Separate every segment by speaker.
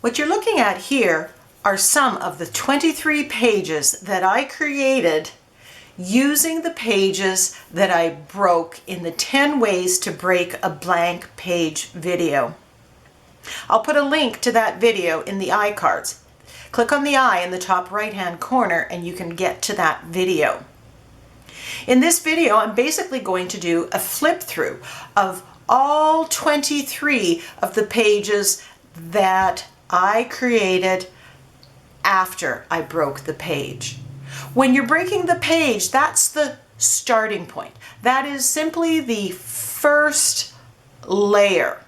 Speaker 1: What you're looking at here are some of the 23 pages that I created using the pages that I broke in the 10 ways to break a blank page video. I'll put a link to that video in the iCards. Click on the I in the top right-hand corner and you can get to that video. In this video, I'm basically going to do a flip through of all 23 of the pages that I created after I broke the page. When you're breaking the page, that's the starting point. That is simply the first layer.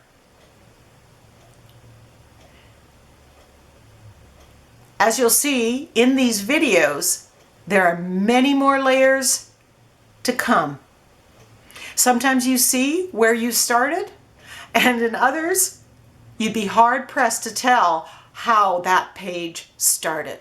Speaker 1: As you'll see in these videos, there are many more layers to come. Sometimes you see where you started, and in others, you'd be hard pressed to tell how that page started.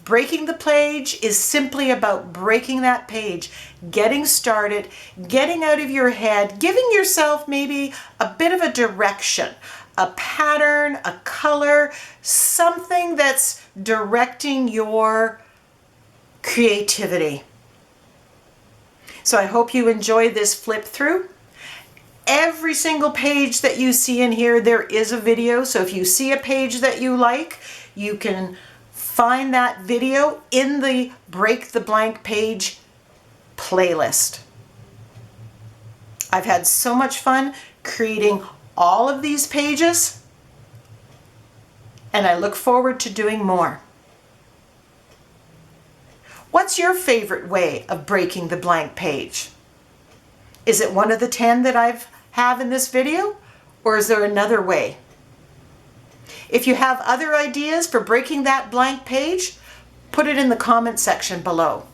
Speaker 1: Breaking the page is simply about breaking that page, getting started, getting out of your head, giving yourself maybe a bit of a direction, a pattern, a color, something that's directing your creativity. So I hope you enjoy this flip through. Every single page that you see in here, there is a video. So if you see a page that you like, you can find that video in the Break the Blank Page playlist. I've had so much fun creating all of these pages, and I look forward to doing more. What's your favorite way of breaking the blank page? Is it one of the 10 that I have in this video, or is there another way? If you have other ideas for breaking that blank page, put it in the comment section below.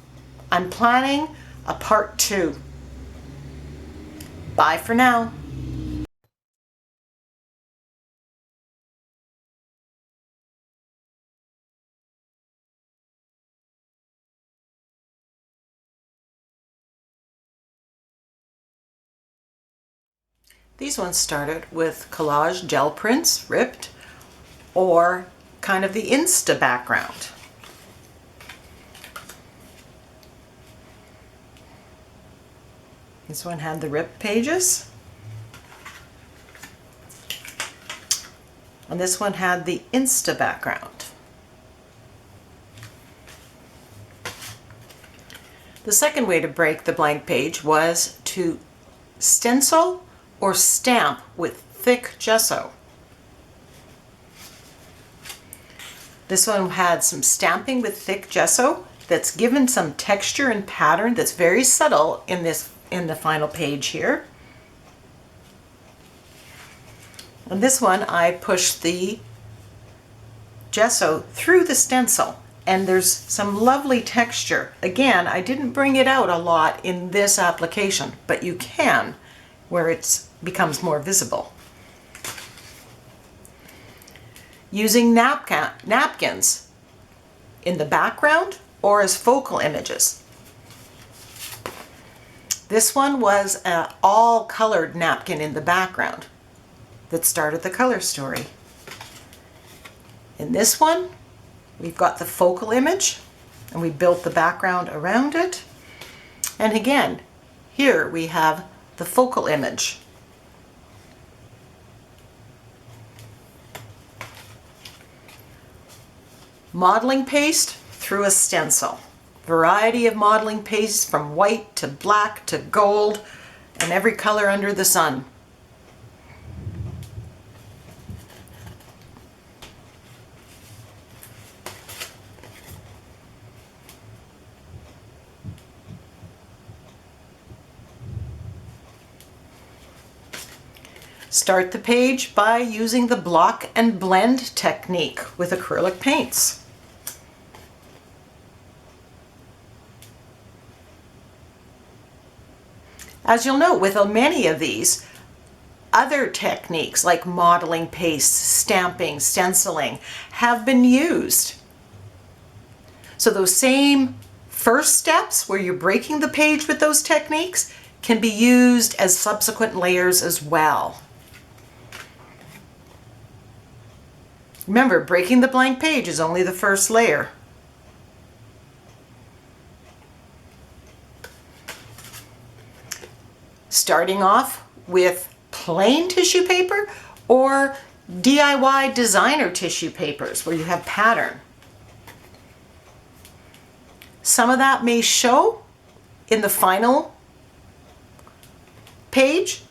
Speaker 1: I'm planning a part 2. Bye for now. These ones started with collage gel prints, ripped, or kind of the Insta background. This one had the ripped pages. And this one had the Insta background. The second way to break the blank page was to stencil or stamp with thick gesso. This one had some stamping with thick gesso that's given some texture and pattern that's very subtle in the final page here. And this one I pushed the gesso through the stencil, and there's some lovely texture. Again, I didn't bring it out a lot in this application, but you can where it becomes more visible. Using napkins in the background or as focal images. This one was an all-colored napkin in the background that started the color story. In this one, we've got the focal image, and we built the background around it. And again, here we have the focal image. Modeling paste through a stencil. Variety of modeling paste from white to black to gold and every color under the sun. Start the page by using the block and blend technique with acrylic paints. As you'll note, with many of these, other techniques like modeling paste, stamping, stenciling have been used. So those same first steps where you're breaking the page with those techniques can be used as subsequent layers as well. Remember, breaking the blank page is only the first layer. Starting off with plain tissue paper or DIY designer tissue papers where you have pattern. Some of that may show in the final page.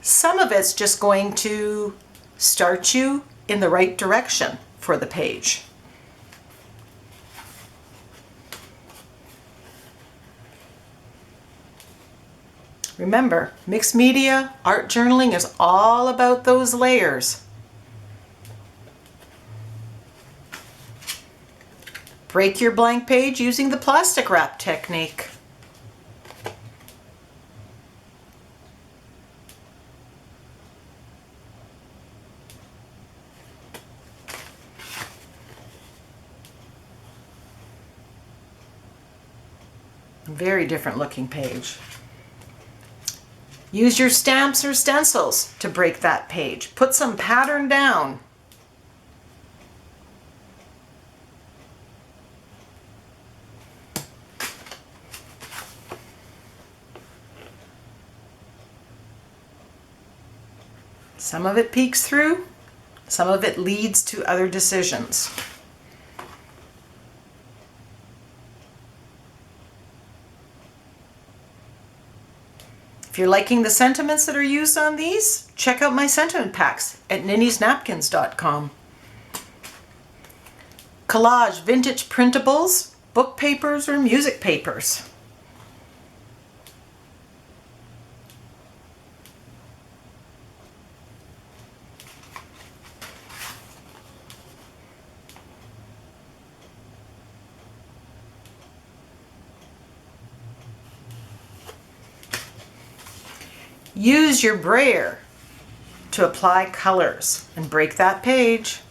Speaker 1: Some of it's just going to start you in the right direction for the page. Remember, mixed media, art journaling is all about those layers. Break your blank page using the plastic wrap technique. Very different looking page. Use your stamps or stencils to break that page. Put some pattern down. Some of it peeks through, some of it leads to other decisions. If you're liking the sentiments that are used on these, check out my sentiment packs at NinnysNapkins.com. Collage vintage printables, book papers, or music papers. Use your brayer to apply colors and break that page.